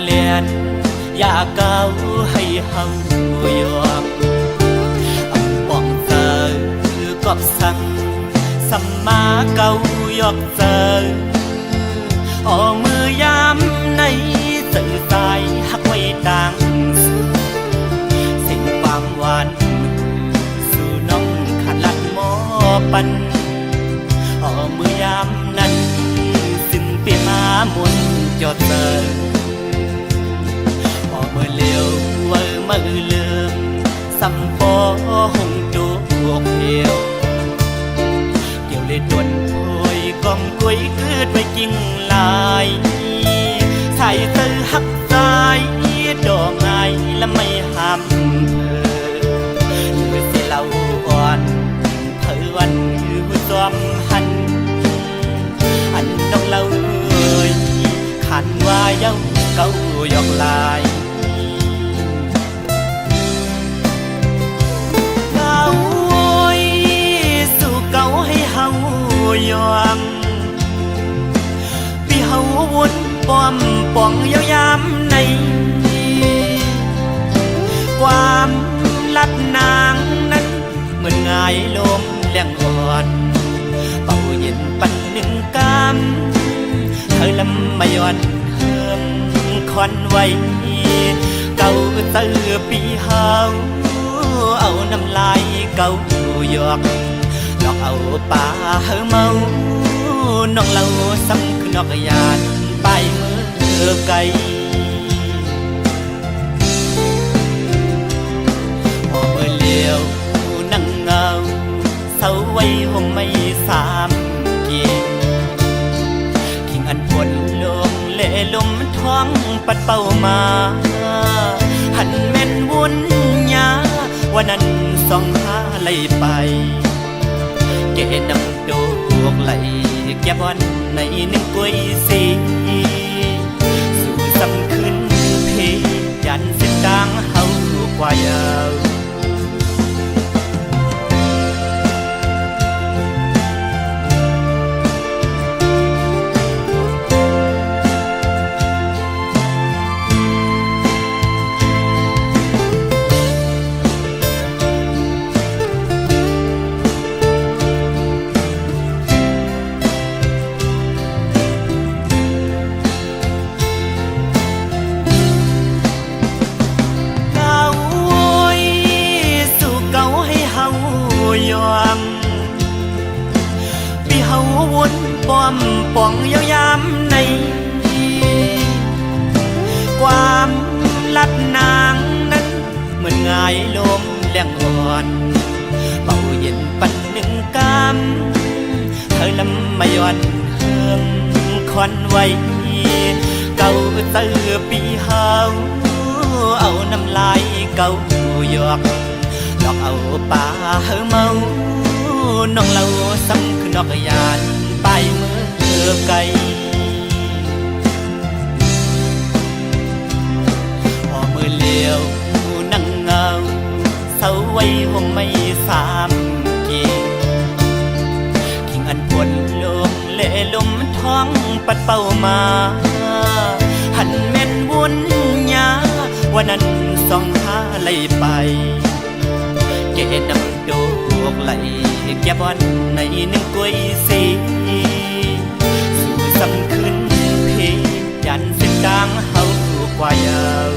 เลียนอยากเก้าให้เฮายอมป้องเจอกอบสั่งสัมมาเก้ายอกเจอออกมือยามในสื่อสายหักไว้ต่างสิ่งความหวานสู่น้องขันลัดหมอปันออกมือยามนั้นสิ้นเปียมาหมุนจอดเจอเมื่อเลี้ยวเมื่อลืมสัมปอหงดูอกเหี่ยวเกี่ยวเลยดวนโอยกองกล้วยเกิดไว้กิ่งลายใส่เธอหักสายดอกไงและไม่ห้ามเธอเลยสิเล่าอ่อนเธอวันคือซ้อมหันอันน้องเล่าขันว่าเย้าเก้ายอกลายสู่เก่าให้เฮายอมพี่เฮาวนป้อมป่องยาวยามในความลัดนางนั้นเหมือนง่ายลมแรงอ่อนเป่าเย็นปันหนึ่งกำเธอลำไม่ย้อนเฮิมควันไว้เก่าเตือปีเฮาเอาน้ำลายเก่าหยอกหลอกเอาป่าเฮาเมาน้องเล่าซ้ำคือนอกยานไปมือไกลพอเมื่อเลี้ยวนั่งเงาเศร้าไว้วงไม่สามกีขิงอันฝนลงเล่ลมท้องปัดเป่ามาหันแม่นวุ่นยาวันนั้นส่องหาไหลไปเกนำโดกไหลแก่บอนในหนึ่งกุ้ยสีสู่ซ้ำขึ้นเพยันเส้นกลางเฮากว่ายาวพี่เฮาวนป้อมป่องยาวยามในความลัดนางนั้นเหมือนง่ายลมแรงอ่อนเป่าเย็นปันหนึ่งกำเธอลำไม่ย้อนเฮิมควันไว้เก่าเตือปีเฮาเอาน้ำลายเก่าหยอกหลอกเอาป่าเฮาเมาน้องเล่าซ้ำคือนอกยานไปมือไกลพอมือเลี้ยวนั่งเงาเศร้าไว้วงไม่สามกีขิงอันฝนลงเล่ลมท้องปัดเป่ามาหันแม่นวุ่นยาวันนั้นส่องหาไหลไปเกนำโดกไหลแก่บอนในหนึ่งกุ้ยสีสู่ซ้ำขึ้นเพยันเส้นกลางเฮากว่ายาว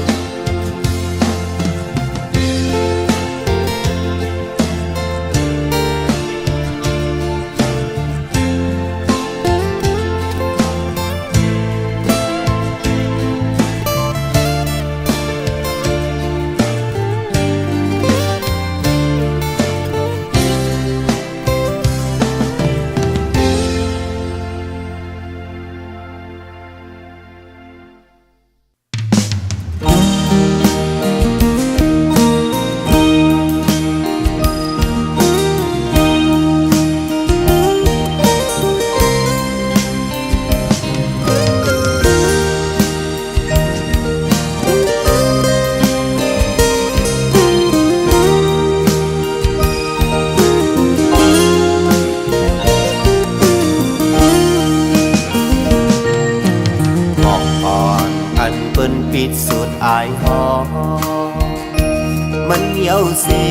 มันเหี่ยวสี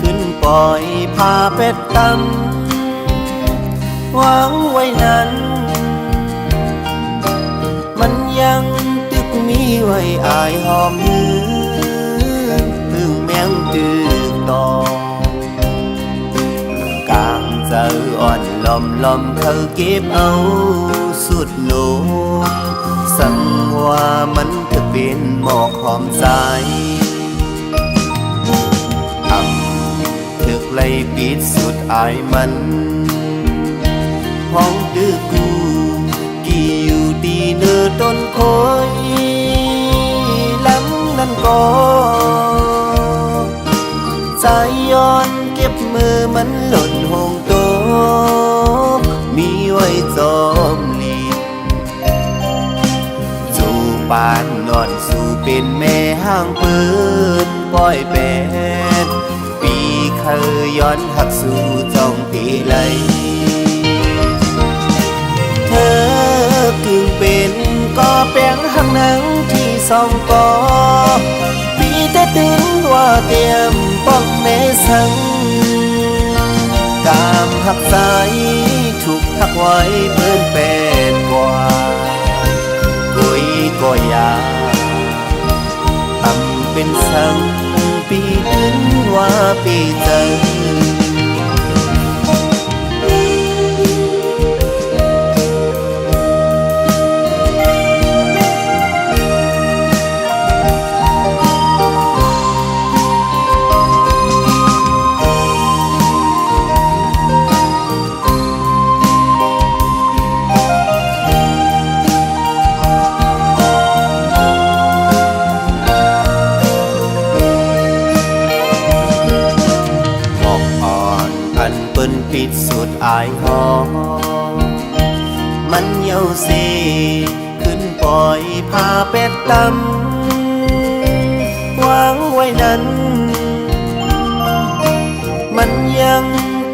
ขึ้นปล่อยพาเป็ดตำหวังไว้นั้นมันยังตึกมีไว้อายหอมมือพึ่งแมงตึกต่อกลางเจออ่อนลอมลอมเขาเก็บเอาสุดโลกสั่งว่ามันจะเป็นหมอกหอมใจถึกไล่ปิดสุดอายมันห้องดื้อกูกี่อยู่ดีเนื้อต้นโพยล้ำนั้นก็ใจย้อนเก็บมือมันหล่นห้องโตมีไว้จอมลีสู่ปานนอนสู่เป็นแม่ห้างเปิดปล่อยแปดเคยย้อนหักสู่จ้องปีไหลเธอกึ่งเป็นก็แป้งหักหนังที่สองกอปีแต่ตื่นว่าเตรียมป้องแม่สังกามหักใจถูกหักไว้เพิ่นเป็นกว่ากุยก็ยาทำเป็นสังปีถึงว่าปีเจอปิดสุดอายหอมันเหี่ยวสีขึ้นปล่อยพาเป็ดตำวางไว้นั้นมันยัง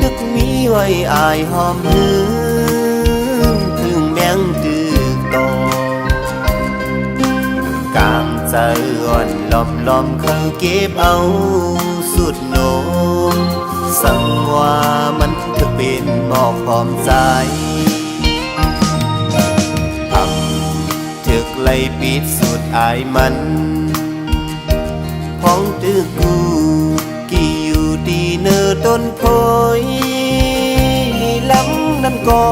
ตึกมีไว้อายหอมหืนพึ่งแมงตึกโตกลางใจอ่อนลอมลอมเขาเก็บเอาสุดโนมสั่งว่ามันจะเป็นหมอกหอมใจถึกไล่ปิดสุดอายมันห้องตึกกูกี่อยู่ดีเนื้อต้นโพยล้ำนั้นก็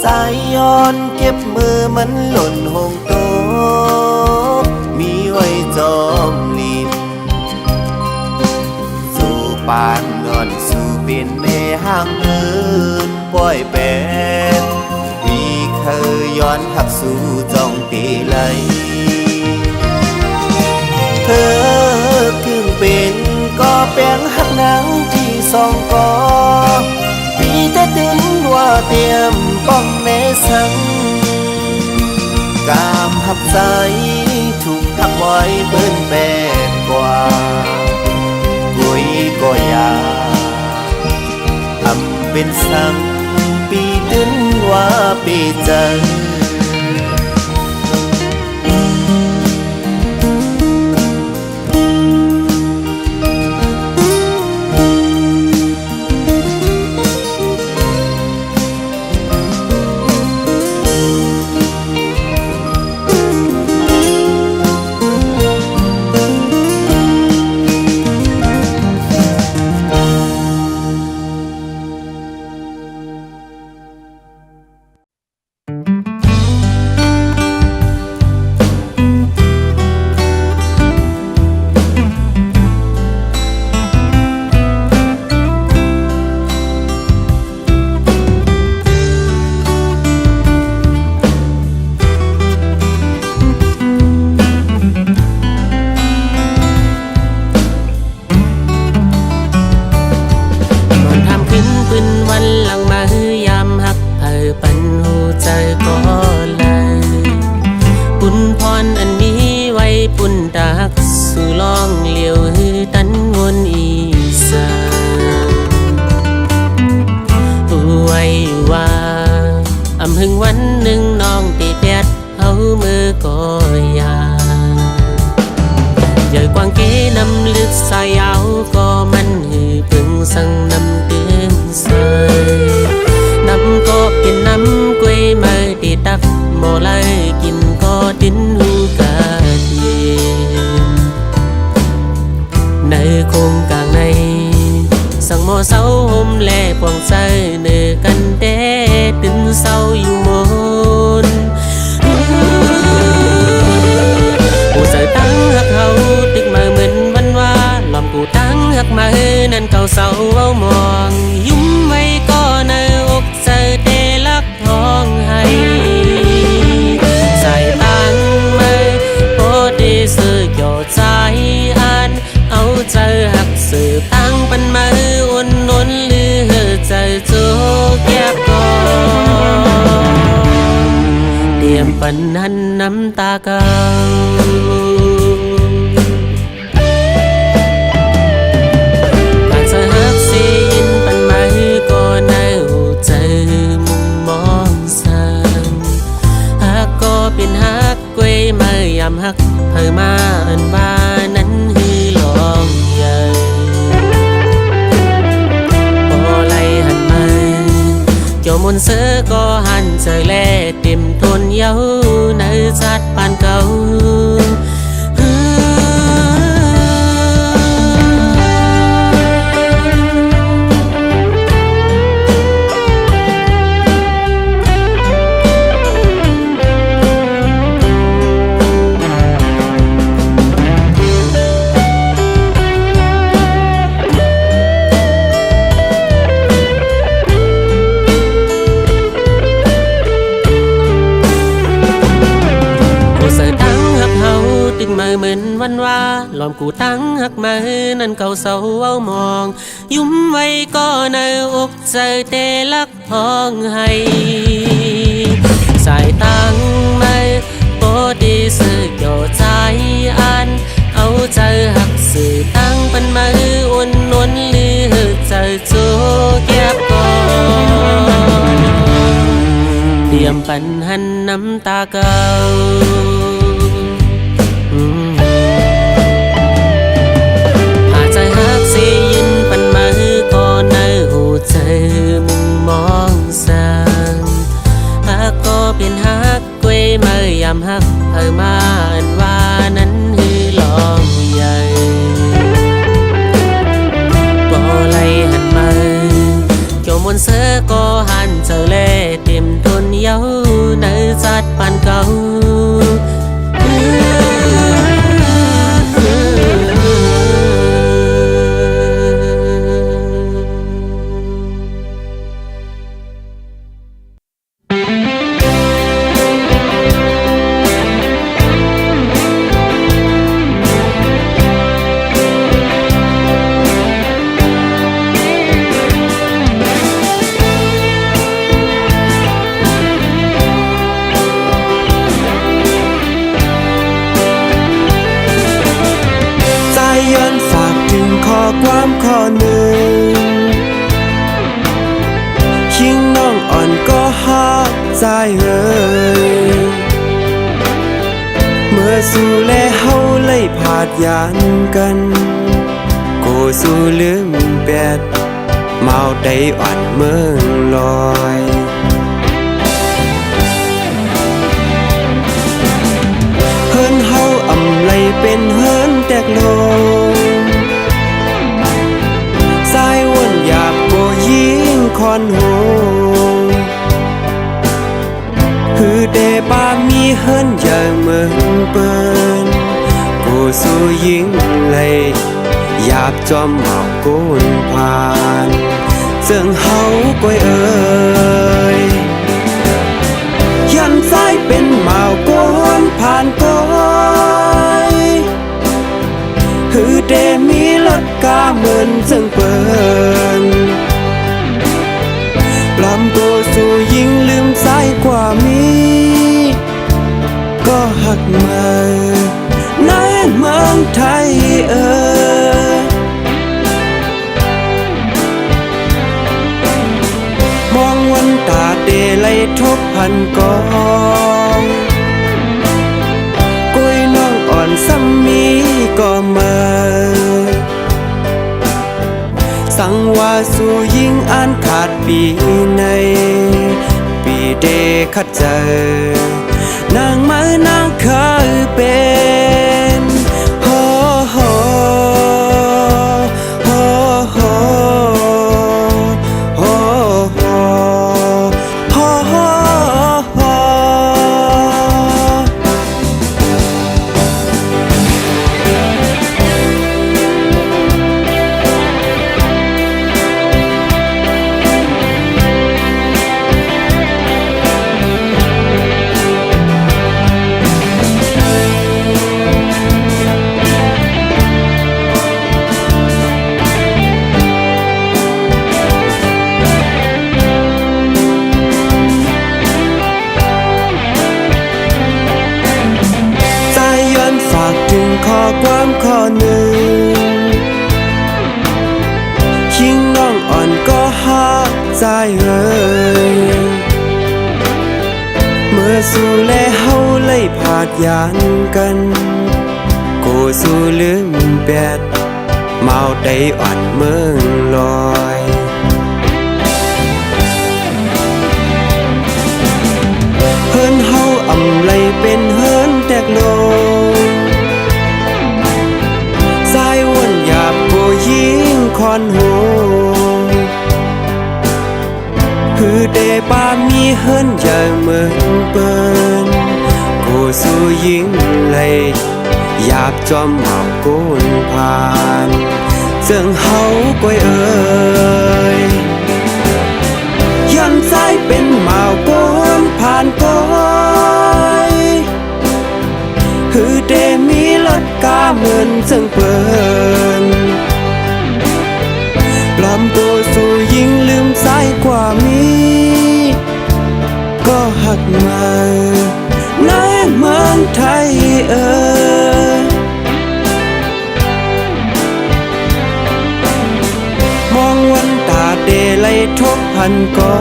ใจย้อนเก็บมือมันหล่นห้องโตมีไว้จอมลินปานนอนสู่เป็นแม่ห้างเอินปล่อยแปดปีเคยย้อนหักสู่จ้องตีไหลเธอกึ่งเป็นก็แป้งหักหนังที่สองกอปีแต่ตื่นว่าเตรียมป้องแม่สังกามหักใจถูกทักไว้เปิ้นแปดกว่าก็อยากทำเป็นสังปีตึนว่าปีเจอ ก็อยากgiờ quang kế năm lướt sai áo có mắn hư bừng sang năm tiếng say năm có biển năm quê mơ đi đắp mò lại kim có tín hưu cả tiền nơi khung càng này sang mò sáu hôm lẹ quang say nơi căn đế tin sau yêu môn cuộc đời tăng hắc hậu tích mơ mình văn hoa làm cuộc tăng hắc mơ nên cầu sầu âu mòn dung mây có nơi ốc giờ tê lắc thong hay dài tăng mơ có đi sự cho trái an âu giờ hắc sự tăng văn mơ ôn ôn lư giờ chỗ kép con điểm phần hắn nắm ta cao càng sợ hát xin phần mấy có nơi trời mùng mong sang hát có biển hát quê mơ ẩm hát thời ma ẩn ba nắn hư lòng dày bỏ lại hẳn mơ cho muôn sớ có hẳn trời lệ tìm thôn dấu nơi sát ban cầu mơ mình văn hoa lòng cụ tăng hắc mơ nên cầu sầu âu mòn dung vây có nơi úc giờ tê lắc thong hay dài tăng mơ có đi sự cho trái an âu giờ hắc sự tăng văn mơ ôn ôn lư giờ chỗ kép con điểm phần hắn nắm ta cầu trái hát xì in phần mơ có nơi hồ trời mùng mong sang hát có biển hát quê mơ ẩm hát thời ma ẩn và nắn hư lòng dày bỏ lại hẳn mơ cho muôn sớ có hẳn trở lệ tìm thôn dấu nơi sát ban cầuความข้อหนึ่งคิงน้องอ่อนก็ฮักใจเอ่ยเมื่อสู่แลเฮาเลยผาดยานกันโกสู่ลืมแปดเมาได้อ่อนเมืองลอยเฮินเฮาอำไลเป็นเฮินแตกโลสายวนอยากโบยิงคอนโหฮือเดบามีเฮินอย่างเมืองเปิ้นกูสู้ยิงเลยอยากจอมหมอกกูนผ่านเจิงเฮาก้อยเอ่ยยันสายเป็นหมาวกูนผ่านก้อยฮือเดมีรถกาเหมือนเจิงเปิ้นปลำกูสู้ยิงลืมสายกว่ามีก็หักมาในเมืองไทยมองวันตาเดไลทบพันกอง ซ้ำมีก็มาสั่งว่าสู่ยิ่งอ่านขาดปีในปีเดขัดเจอนางไม้นางเคยเป็นโฮโฮโฮโฮโฮโฮโฮโฮ ข้อความข้อหนึ่งยิ่งน้องอ่อนก็หักใจเอ่ยเมื่อสู่แลเฮาเลยผาดยานกันกูสู่ลืมแบดเมาได้อ่อนเมืองลอยเฮินเฮาอำไลเป็นเฮินแตกโลสายวนหยาบกูยิงคอนหูฮือเดป้ามีเฮินใหญ่เหมือนเปิ้นกูสู้ยิงเลยอยากจอมเมากูนผ่านเจิงเฮาก้อยเอ่ยยันสายเป็นเมากูนผ่านก้อยฮือเดมีรถกาเหมือนเจิงเปิ้นลำตัวสู้ยิงลืมสายกว่ามีก็หักมาในเมืองไทยเอ่ยมองวันตาเดไลทบพันก่อ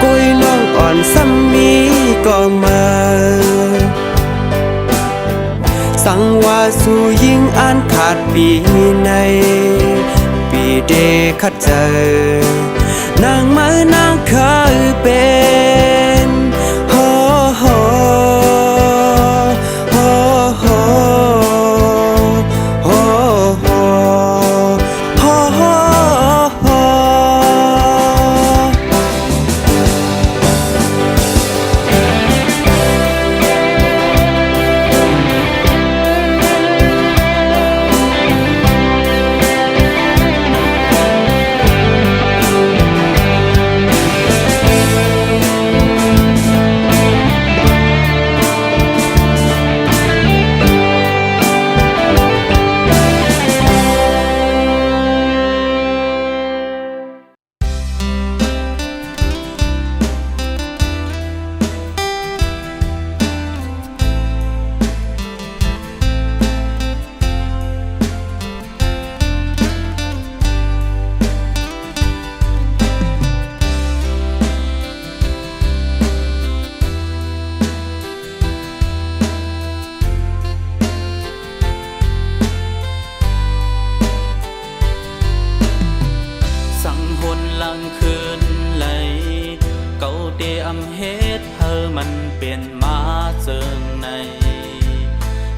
กุยน้องอ่อนซ้ำมีก็มาสั่งว่าสู่ยิ่งอ่านขาดปีในปีเดขัดเจอนางไม้นางเคยเป็นโฮโฮโฮโฮโฮโฮโฮโฮ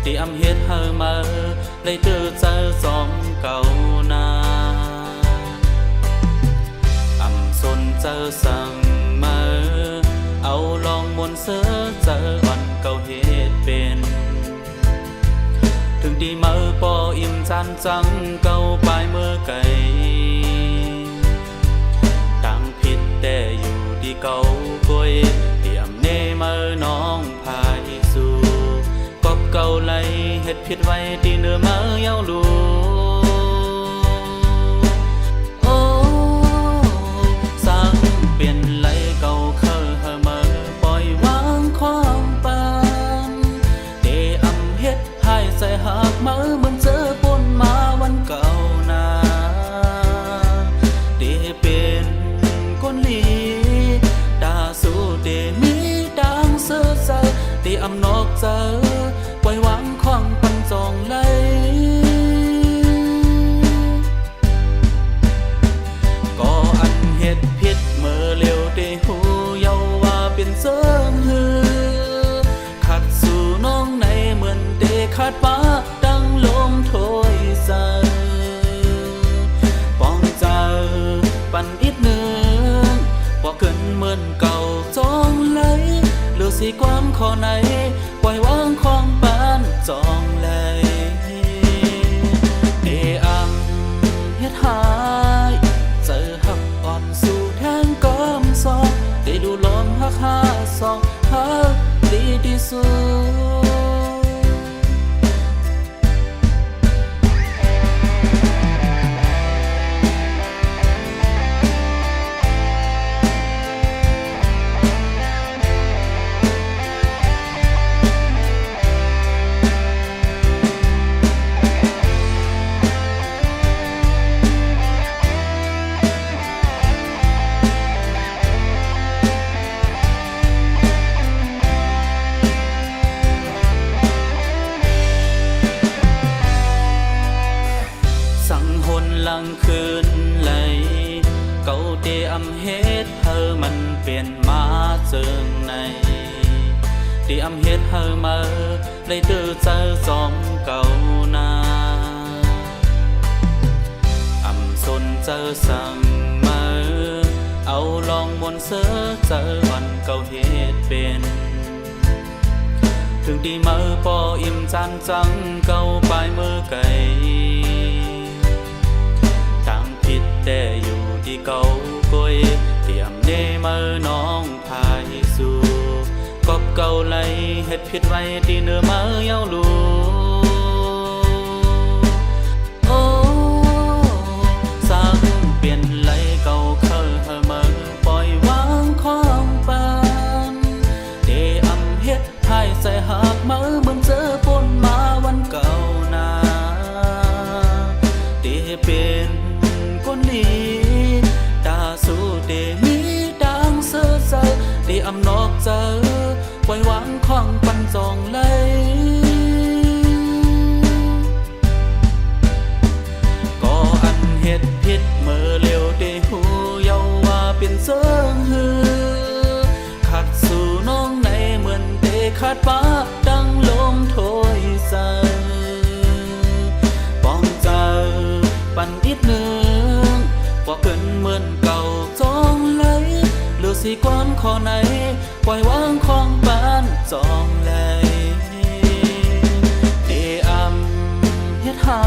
ที่อำเฮ็ดเฮามาเลยเจอเจอสองเก่านาอำสนเจอสั่งมาเอาลองมนเสือเจออ่อนเก่าเฮ็ดเป็นถึงดีมาปออิ่มจานจังเก่าปลายเมื่อไก่ต่างผิดแต่อยู่ดีเก่าก้อยเตรียมเนมาน้องพายสู่กบเก่าไหลเฮ็ดผิดไว้ที่เนื้อมาเย้าลูโอ้สั่งเปลี่ยนไหลเก่าเคยเฮามาปล่อยวางความปันเดอำเฮ็ดให้ใจหักมาเหมือนเจอปนมาวันเก่านาเดเป็นคนลีตาสู้เดมีดังเสือใจเด อำนอกเจอปล่อยวางความปันจองไหลก็อันเหตุผิดเมื่อเร็วได้หูเยาว่าเป็นเสริมหือขัดสู่น้องในเหมือนเดขาดป้าดังลมโถยใส่ป้องเจอปันอีกหนึ่งบ่เกินเหมือนเก่าจองไหลหรือสิความขอไหนปล่อยวางความปานจองไหลเดอังเฮ็ดหายเจอหักอ่อนสู่แทงก้อมซองได้ดูลมหักหาสองหักดีที่สุดหลังคืนไหลเก่าเตอำเฮ็ดเธอมันเปลี่ยนมาเจิงในเตอำเฮ็ดเธอมาได้เจอเจอสองเก่านาอำสนเจอสั่งมาเอาลองมนเสือเจอวันเก่าเฮ็ดเป็นถึงดีมือปออิ่มจานจังเก่าปลายมือไก่ผิดแต่อยู่ที่เก่าก้อยเตรียมเนมือน้องพายสู่กอบเก่าไหลเฮ็ดผิดไว้ที่เนื้อมือเย้าลูโอ้สั่งเปลี่ยนไหลเก่าเคยเธอมือปล่อยวางความปันเดอำเฮ็ดให้ใส่หักมือเหมือนเจอปนมาวันเก่านาเดเป็นคนนี้ตาสู้เดมีดังเสือเจอเดอำนอกเจอปล่อยวางของปันจองไหลก็อันเหตุผิดเมื่อเร็วเดหูเยาว่าเป็นเสือหือขัดสู่น้องในเหมือนเดขาดป้าดังลมโถยใส่ป้องเจอปันอีกหนึ่งว่าเกินเหมือนเก่าจองไหลหรือสิความขอไหนปล่อยวางของปานจองไหลเดอัมเฮ็ดหา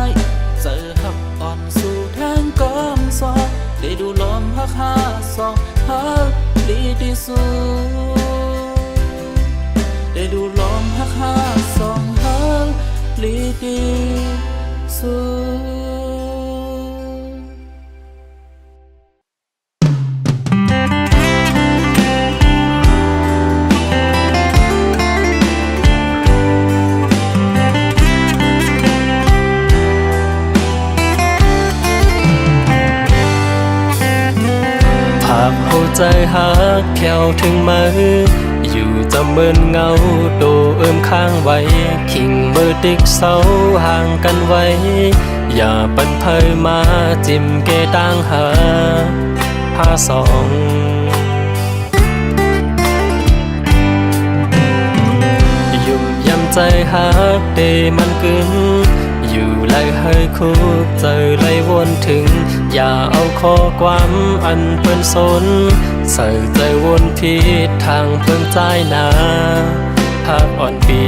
ยเจอหักอ่อนสู่แทงก้อมซองได้ดูลมหักหาสองหักดีที่สุดได้ดูลมหักหาสองหักดีที่สุดใจหักแควถึงมืออยู่จะเมินเงาโดเอิมข้างไว้ขิงมือติ๊กเสาห่างกันไว้อย่าปันเพยมาจิ้มเกต่างหาผ้าสองยุ่มยำใจหักเดมันกึ่งอยู่ไล่ให้คุกใจไล่วนถึงอย่าเอาข้อความอันเปิ้นสนใส่ใจวนผิดทางเพิ่งใจนาภาพอ่อนปี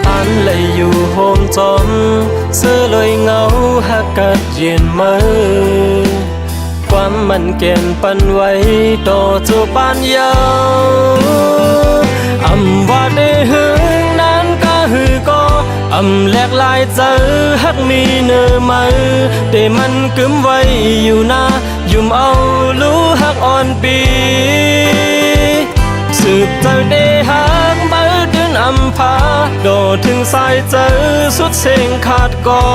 อันเลยอยู่โฮมจอมเสื้อเลยเงาหักกัดเย็นมือความมันเก่นปันไว้ต่อจูปานยาวอำว่าได้หึงนั้นก็หือก็อำแหลกลายเจอหักมีเนื้อมือแต่มันกึมไว้อยู่นะยุ่มเอารู้หักอ่อนปีสืบเจอได้หักมือเดือนอำพาโดดถึงสายเจอสุดเสียงขาดก่อ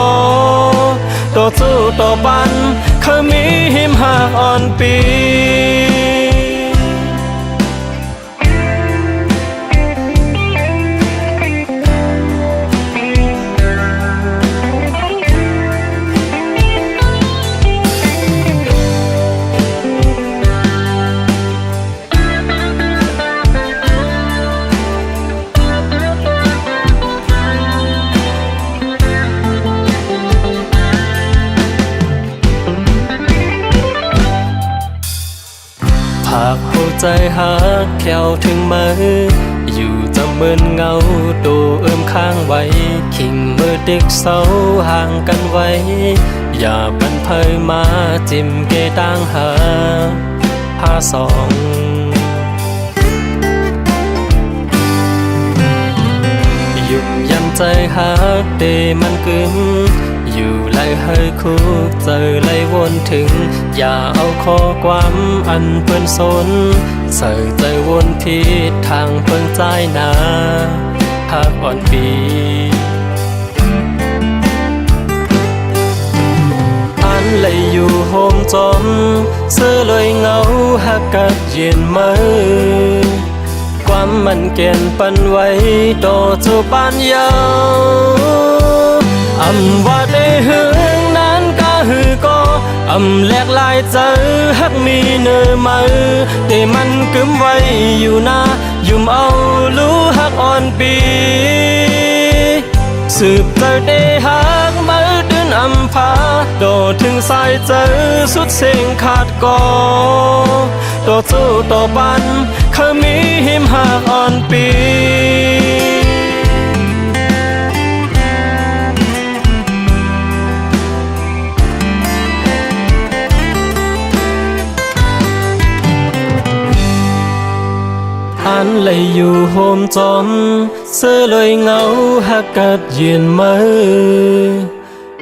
ต่อสู้ต่อปันเคยมีหิมหักอ่อนปี ใจหักแควถึงมืออยู่จะเหมือนเงาตัวเอื้อมข้างไว้ขิงมือเด็กเศร้าห่างกันไว้อย่าปันเพยมาจิ้มเกต่างหาผ้าสองยุ่มยำใจหักเดมันกึมอยู่ไล่ให้คู่เจอไล่วนถึงอย่าเอาข้อความอันเปิ้นสนใส่ใจวนผิดทางเพิ่งใจนาหักอ่อนปีอันเลยอยู่โฮมจอมเสื้อเลยเงาหักกัดเย็นมือความมันเกณฑ์ปันไว้ต่อจูปานยาวอำว่าได้หึงนั้นก็หือก็อำแลกลายเจอหักมีเนื้อมือแต่มันกึมไว้อยู่นะยุ่มเอารู้หักอ่อนปีสืบเจอได้หักมือเดินอำพาโดดถึงสายเจอสุดเสียงขาดก่อต่อสู้ต่อปันเคยมีหิมหักอ่อนปีอันเลยอยู่โฮมจอมเสื้อเลยเงาหักกัดเย็นมือ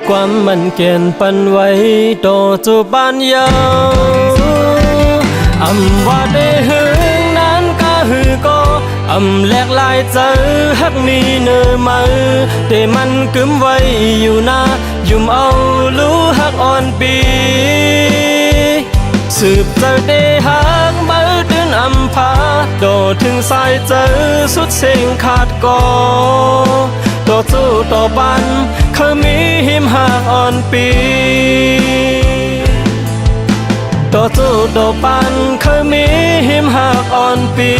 ความมันเกณฑ์ปันไว้ต่อจูบานยาวอำว่าได้หึงนั้นก็หือก็อำแลกลายเจอหักมีเนื้อมือแต่มันกึมไว้อยู่นะยุ่มเอารู้หักอ่อนปีสืบเจอได้หักมือเดินอำพาโดดถึงสายเจอสุดเสียงขาดก่อต่อสู้ต่อปันเคยมีหิมหักอ่อนปีต่อสู้ต่อปันเคยมีหิมหักอ่อนปี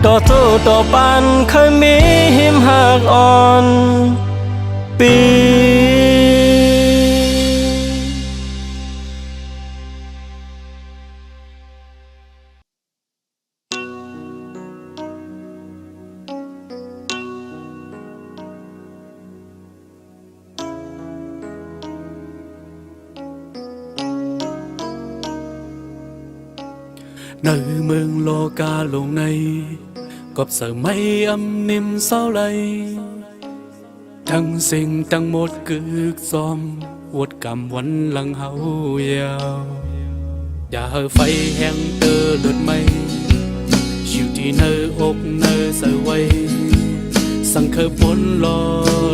ต่อสู้ต่อปันเคยมีหิมหักอ่อนปีในเมืองโลกาลงในกบเสไม่อำนิมเศร้าไหลทั้งสิ่งทั้งหมดกึกซอมวดกำวันหลังเฮายาวอย่าไฟแห้งเตอเลือดไม่ชิวที่เนออกเนอเสไว้สังเคยปนหลอ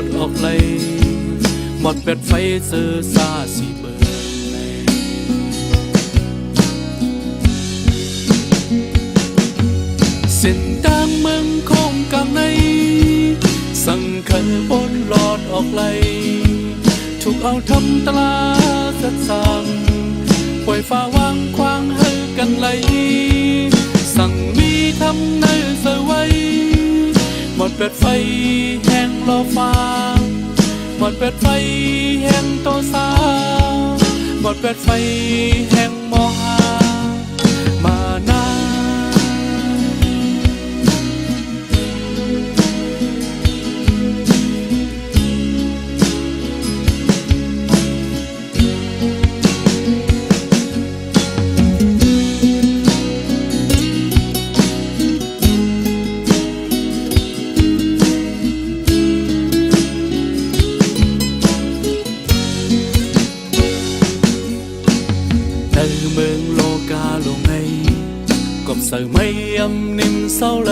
ดออกเลยหมดเป็ดไฟเสือซาสีเบอเส้นทางเมืองคงกำในสั่งเคยบนหลอดออกไหลถูกเอาทำตลาดสัดสั่งปล่อยฟ้าวางควางให้กันไหลสั่งมีทำในเสไว้หมดเป็ดไฟแห้งรอฟ้าหมดเป็ดไฟแห้งโตสาหมดเป็ดไฟแห้งมอหามานาเมืองโลกาลงในกบเสไม่อำนิมเศร้าไหล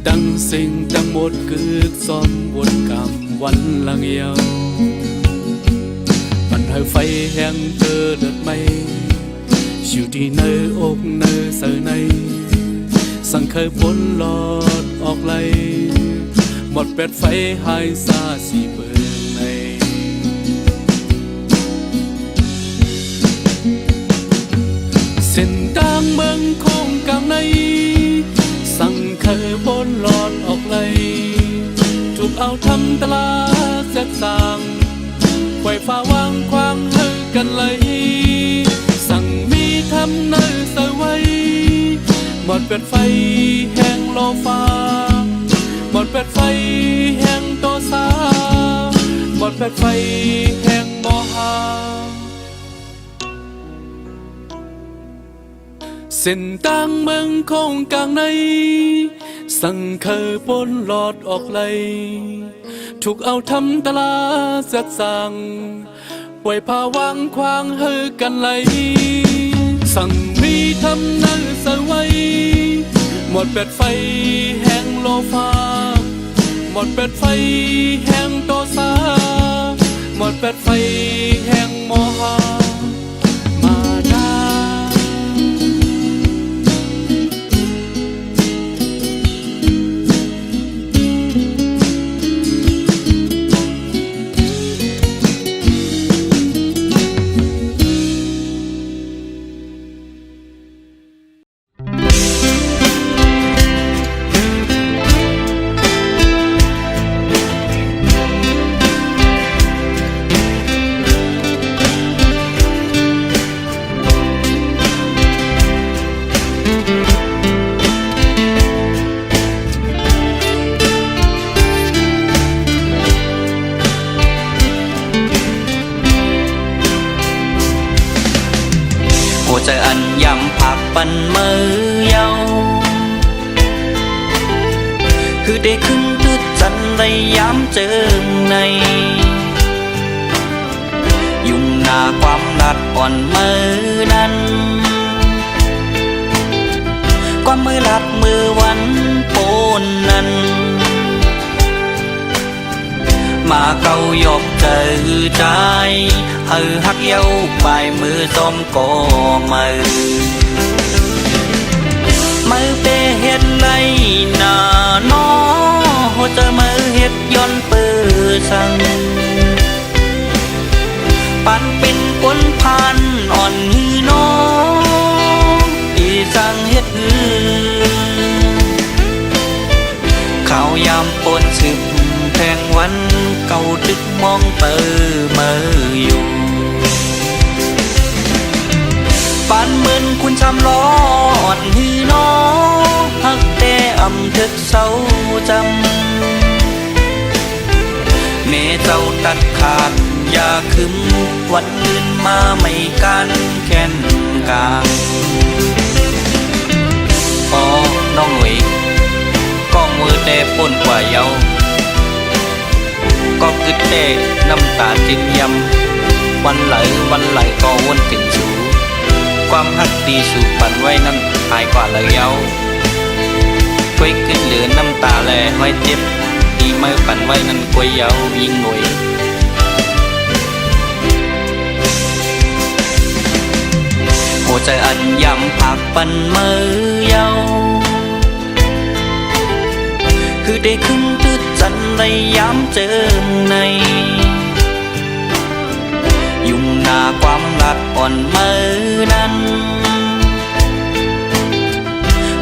ดังสิ่งดังหมดกึกซ้อมวนกำวันลังยาวมันให้ไฟแห้งเจอเลือดไม่ชิวที่เนออกเนอเสในสั่งเคยปนหลอดออกไหลหมดเป็ดไฟหายซาสีเบิงในเส้นทางเมืองคงกำในสั่งเคยบนหลอดออกไหลถูกเอาทำตลาดเสกสั่งปล่อยฟ้าวางควางให้กันไหล เป็ดไฟแห่งโลฟ้าหมดเป็ดไฟแห่งโตสาหมดเป็ดไฟแห่งโมหะเส้นต่างเมืองคงกลางในสั่งเคยปนหลอดออกไหลถูกเอาทำตลาดจัดสั่งไว้พาวางควางเฮอกันไหลสั่งมีทำนั่งเสไว้หมดเป็ดไฟแห่งโลฟ้าหมดเป็ดไฟแห่งโตสาหมดเป็ดไฟแห่งโมหะมาดาหัวใจอันยำผักปันมือเยาคือได้ขึ้นทึดจันได้ย้ำเจิงในยุ่งหน้าความรัดอ่อนมือนั้นความมือลัดมือวันโปนนั้นมาเกายกเจอใจเฮอหักเย้าปลายมือต้มโกมือเปเฮ็ดไรหน้าน้อหัวใจมือเฮ็ดย้อนปือสั่งปันเป็นก้นพันอ่อนหือน้ออีสั่งเฮ็ดหือข้าวยามปนสึบแพงวันเก่าตึกมองเปิมืออยู่ปานเหมือนคุณชำล้ออ่อนหือน้อหักแต่อำทึกเศร้าจำแม่เจ้าตัดขาดอย่าคึมวันอื่นมาไม่กันแค้นกลางอ๋อน้องหนุ่ยก็มือแต่ป่นกว่าเยาก็กึดแต่น้ำตาจิตยำวันไหลก็วนถึงสู่ความฮักดีสู่ปันไว้นั่นหายกว่าเลยเยาช่วยขึ้นเหลือน้ำตาแลไว้เจ็บดีเมื่อปันไว้นั่นกวยเยายิ่งหน่วยหัวใจอันยำผักปันมือเยาคือได้ขึ้นทึดจันได้ย้ำเจิงในยุ่งหน้าความรัดอ่อนมือนั้น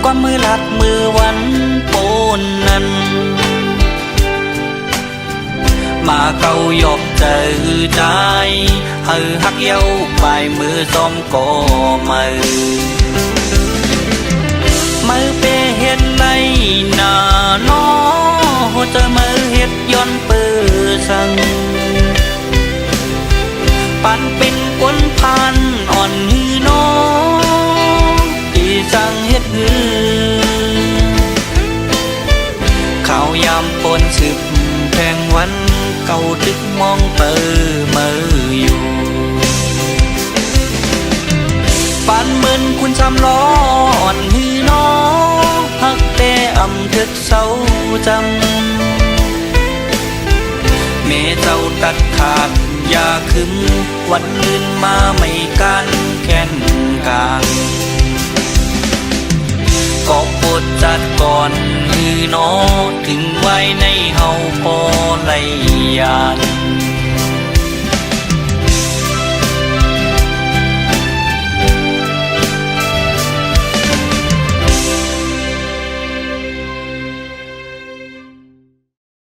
ความมือลัดมือวันโปนนั้นมาเกายกเจอใจเฮอหักเย้าปลายมือต้มโกมือเปเฮ็ดไรหน้าน้อหัวใจมือเฮ็ดย้อนปือสั่งปันเป็นก้นพันอ่อนหือน้ออีสั่งเฮ็ดหือข้าวยามปนสึบแพงวันเก่าตึกมองเปิมืออยู่ปานเหมือนคุณชำล้ออ่อนหือน้อหักแต่อำทึกเศร้าจำแม่เจ้าตัดขาดอย่าคึมวันอื่นมาไม่กันแค้นกลางก็ปวดจัดก่อนหือน้อถึงไว้ในเฮาพอไหลยาน